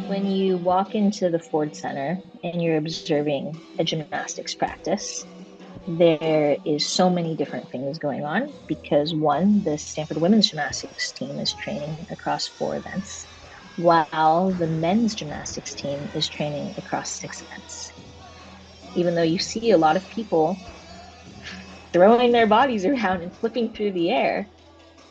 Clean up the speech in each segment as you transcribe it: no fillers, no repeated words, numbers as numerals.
When you walk into the Ford Center and you're observing a gymnastics practice, there is so many different things going on because one, the Stanford women's gymnastics team is training across four events, while the men's gymnastics team is training across six events. Even though you see a lot of people throwing their bodies around and flipping through the air,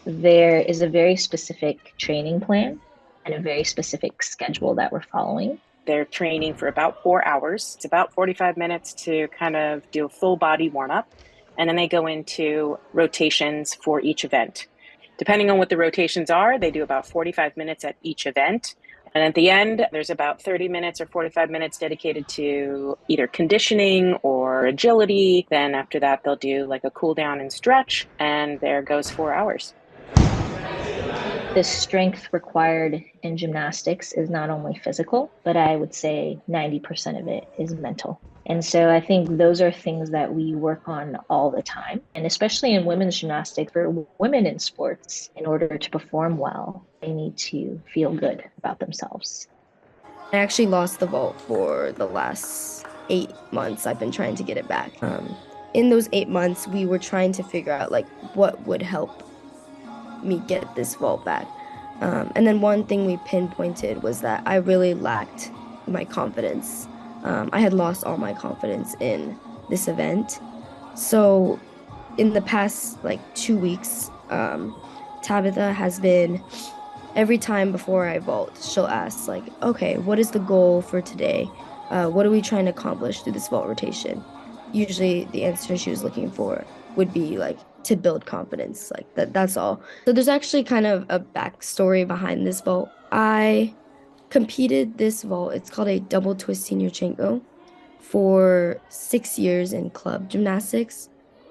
there is a very specific training plan and a very specific schedule that we're following. They're training for about 4 hours. It's about 45 minutes to kind of do a full body warm up. And then they go into rotations for each event. Depending on what the rotations are, they do about 45 minutes at each event. And at the end, there's about 30 minutes or 45 minutes dedicated to either conditioning or agility. Then after that, they'll do like a cool down and stretch. And there goes 4 hours. The strength required in gymnastics is not only physical, but I would say 90% of it is mental. And so I think those are things that we work on all the time. And especially in women's gymnastics, for women in sports, in order to perform well, they need to feel good about themselves. I actually lost the vault for the last 8 months. I've been trying to get it back. In those 8 months, we were trying to figure out like what would help me get this vault back. And then one thing we pinpointed was that I really lacked my confidence. I had lost all my confidence in this event. So in the past like 2 weeks, Tabitha has been every time before I vault, she'll ask like, okay, what is the goal for today? What are we trying to accomplish through this vault rotation? Usually the answer she was looking for would be like to build confidence, like that's all. So there's actually kind of a backstory behind this vault. I competed this vault, it's called a double twist senior chango, for 6 years in club gymnastics.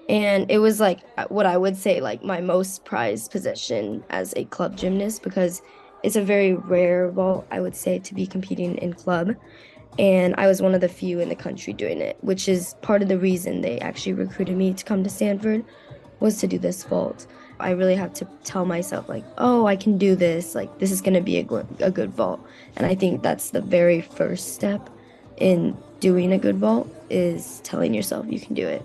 And it was like what I would say like my most prized possession as a club gymnast because it's a very rare vault, I would say, to be competing in club. And I was one of the few in the country doing it, which is part of the reason they actually recruited me to come to Stanford was to do this vault. I really have to tell myself like, oh, I can do this. Like this is going to be a good vault. And I think that's the very first step in doing a good vault is telling yourself you can do it.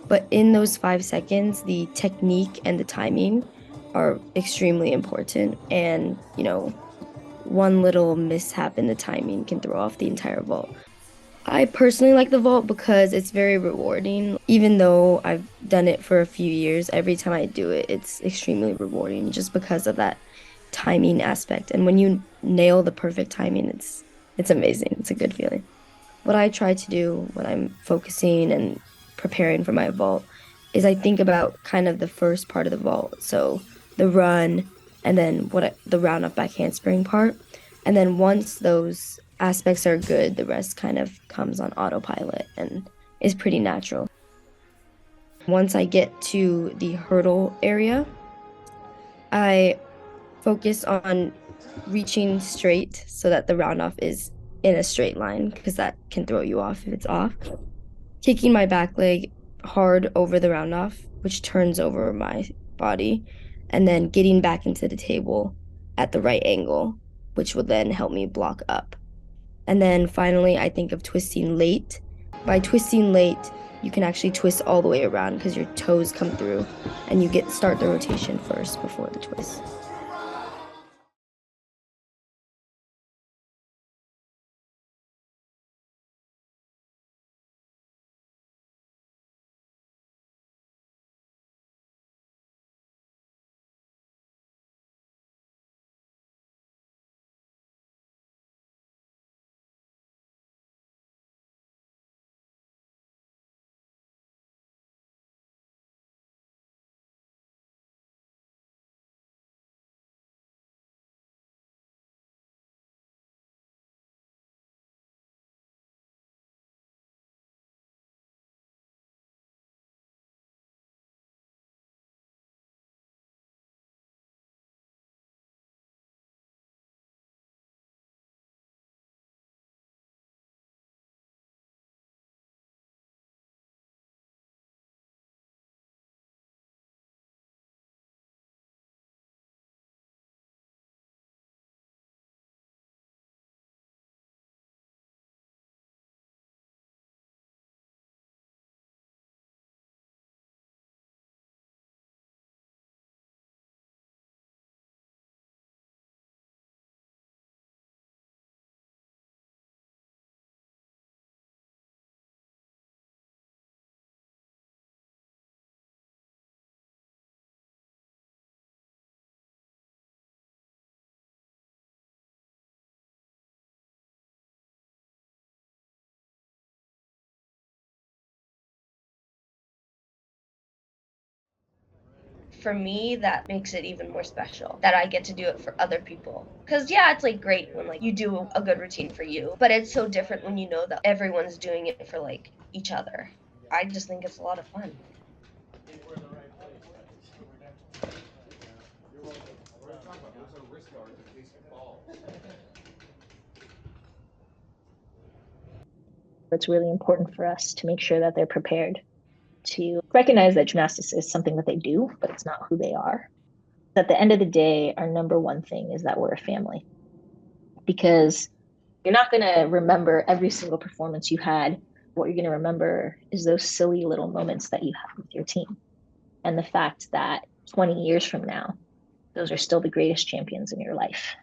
But in those 5 seconds, the technique and the timing are extremely important. And, one little mishap in the timing can throw off the entire vault. I personally like the vault because it's very rewarding. Even though I've done it for a few years, every time I do it, it's extremely rewarding just because of that timing aspect. And when you nail the perfect timing, it's amazing. It's a good feeling. What I try to do when I'm focusing and preparing for my vault is I think about kind of the first part of the vault. So the run and then the round up back handspring part. And then once those aspects are good, the rest kind of comes on autopilot and is pretty natural. Once I get to the hurdle area, I focus on reaching straight so that the round off is in a straight line because that can throw you off if it's off. Kicking my back leg hard over the round off, which turns over my body, and then getting back into the table at the right angle, which will then help me block up. And then finally, I think of twisting late. By twisting late, you can actually twist all the way around because your toes come through and you start the rotation first before the twist. for me, that makes it even more special that I get to do it for other people. Because, yeah, it's like great when like you do a good routine for you, but it's so different when you know that everyone's doing it for like each other. I just think it's a lot of fun. It's really important for us to make sure that they're prepared to recognize that gymnastics is something that they do, but it's not who they are. At the end of the day, our number one thing is that we're a family, because you're not going to remember every single performance you had. What you're going to remember is those silly little moments that you have with your team, and the fact that 20 years from now, those are still the greatest champions in your life.